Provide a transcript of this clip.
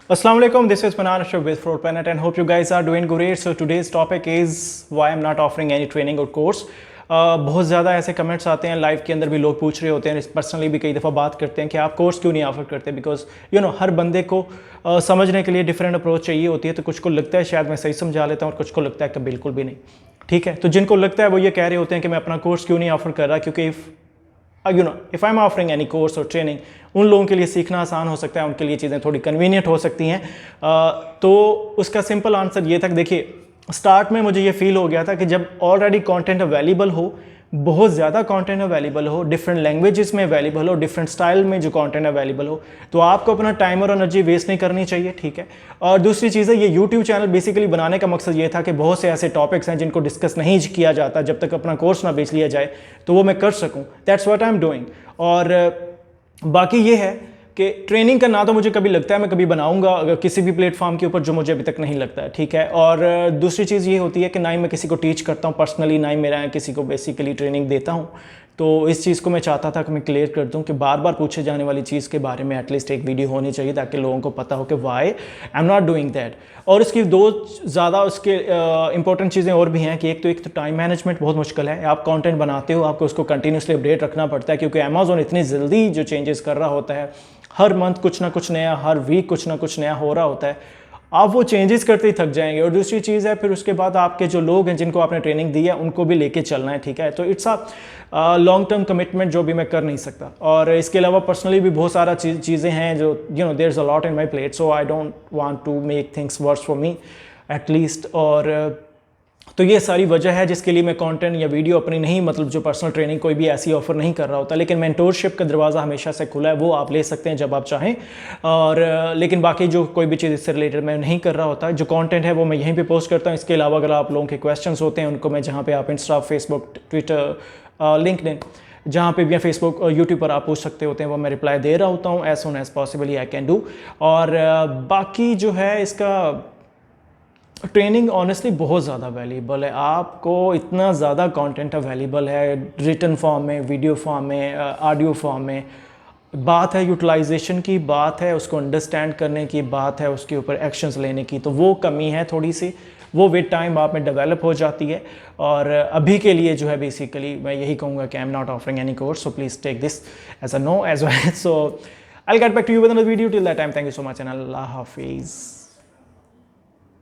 Assalamu alaikum, this is Manan Arshad with Floor Planet and hope you guys are doing great. So today's topic is why I'm not offering any training or course. बहुत ज़्यादा ऐसे comments आते हैं, live के अंदर भी लोग पूछ रहे होते हैं, पर्सनली भी कई दफ़ा बात करते हैं कि आप कोर्स क्यों नहीं ऑफर करते, बिकॉज हर बंदे को समझने के लिए डिफरेंट अप्रोच चाहिए होती है। तो कुछ को लगता है शायद मैं सही समझा लेता हूँ और कुछ को लगता है कि बिल्कुल भी नहीं। ठीक है, तो जिनको लगता है वो ये कह रहे होते हैं कि मैं अपना कोर्स क्यों नहीं ऑफर कर रहा, क्योंकि if I am offering any course और ट्रेनिंग, उन लोगों के लिए सीखना आसान हो सकता है, उनके लिए चीज़ें थोड़ी कन्वीनियंट हो सकती हैं। तो उसका सिंपल आंसर ये था, देखिए स्टार्ट में मुझे ये फील हो गया था कि जब ऑलरेडी कंटेंट अवेलेबल हो, बहुत ज़्यादा कंटेंट अवेलेबल हो, डिफरेंट लैंग्वेजेस में अवेलेबल हो, डिफरेंट स्टाइल में जो कंटेंट अवेलेबल हो, तो आपको अपना टाइम और एनर्जी वेस्ट नहीं करनी चाहिए। ठीक है, और दूसरी चीज़ है, ये यूट्यूब चैनल बेसिकली बनाने का मकसद ये था कि बहुत से ऐसे टॉपिक्स हैं जिनको डिस्कस नहीं किया जाता, जब तक अपना कोर्स ना बेच लिया जाए तो वो मैं कर सकूँ। That's what I am doing. और बाकी ये है कि ट्रेनिंग का ना तो मुझे कभी लगता है मैं कभी बनाऊंगा अगर किसी भी प्लेटफॉर्म के ऊपर, जो मुझे अभी तक नहीं लगता है। ठीक है, और दूसरी चीज़ ये होती है कि ना ही मैं किसी को टीच करता हूँ पर्सनली, ना ही मेरा किसी को बेसिकली ट्रेनिंग देता हूँ। तो इस चीज़ को मैं चाहता था कि मैं क्लियर कर दूं कि बार बार पूछे जाने वाली चीज़ के बारे में एटलीस्ट एक वीडियो होनी चाहिए, ताकि लोगों को पता हो कि why I am not doing that. और इसकी दो ज़्यादा उसके इंपॉर्टेंट चीज़ें और भी हैं कि एक तो टाइम मैनेजमेंट बहुत मुश्किल है। आप कंटेंट बनाते हो, आपको उसको कंटिन्यूसली अपडेट रखना पड़ता है, क्योंकि अमेज़ॉन इतनी जल्दी जो चेंजेस कर रहा होता है, हर मंथ कुछ ना कुछ नया, हर वीक कुछ ना कुछ नया हो रहा होता है, आप वो चेंजेस करते ही थक जाएंगे। और दूसरी चीज़ है, फिर उसके बाद आपके जो लोग हैं जिनको आपने ट्रेनिंग दी है उनको भी लेके चलना है। ठीक है, तो it's a long term commitment जो भी मैं कर नहीं सकता। और इसके अलावा पर्सनली भी बहुत सारा चीज़ें हैं जो there is a lot in my plate, so I don't want to make things worse for me at least. और तो ये सारी वजह है जिसके लिए मैं कंटेंट या वीडियो अपनी नहीं, मतलब जो पर्सनल ट्रेनिंग कोई भी ऐसी ऑफर नहीं कर रहा होता। लेकिन मेंटोरशिप का दरवाज़ा हमेशा से खुला है, वो आप ले सकते हैं जब आप चाहें। और लेकिन बाकी जो कोई भी चीज़ इससे रिलेटेड मैं नहीं कर रहा होता, जो कंटेंट है वो मैं यहीं पे पोस्ट करता हूँ। इसके अलावा अगर आप लोगों के क्वेश्चंस होते हैं उनको मैं, जहाँ पे आप इंस्टा, फेसबुक, ट्विटर, लिंक्डइन, जहाँ पे भी या फेसबुक और यूट्यूब पर आप पूछ सकते होते हैं, वो मैं रिप्लाई दे रहा होता हूँ as soon as possibly I can do. और बाकी जो है इसका ट्रेनिंग ऑनेस्टली बहुत ज़्यादा वैल्यूबल है। आपको इतना ज़्यादा कंटेंट अवेलेबल है, रिटन फॉर्म में, वीडियो फॉर्म में, ऑडियो फॉर्म में। बात है यूटिलाइजेशन की, बात है उसको अंडरस्टैंड करने की, बात है उसके ऊपर एक्शंस लेने की, तो वो कमी है थोड़ी सी, वो विद टाइम आप में डेवलप हो जाती है। और अभी के लिए जो है बेसिकली मैं यही कहूँगा कि I am not offering any course, so please take this as a no as well. So I will get back to you with another video. Till that time, thank you so much and अल्लाह हाफिज़।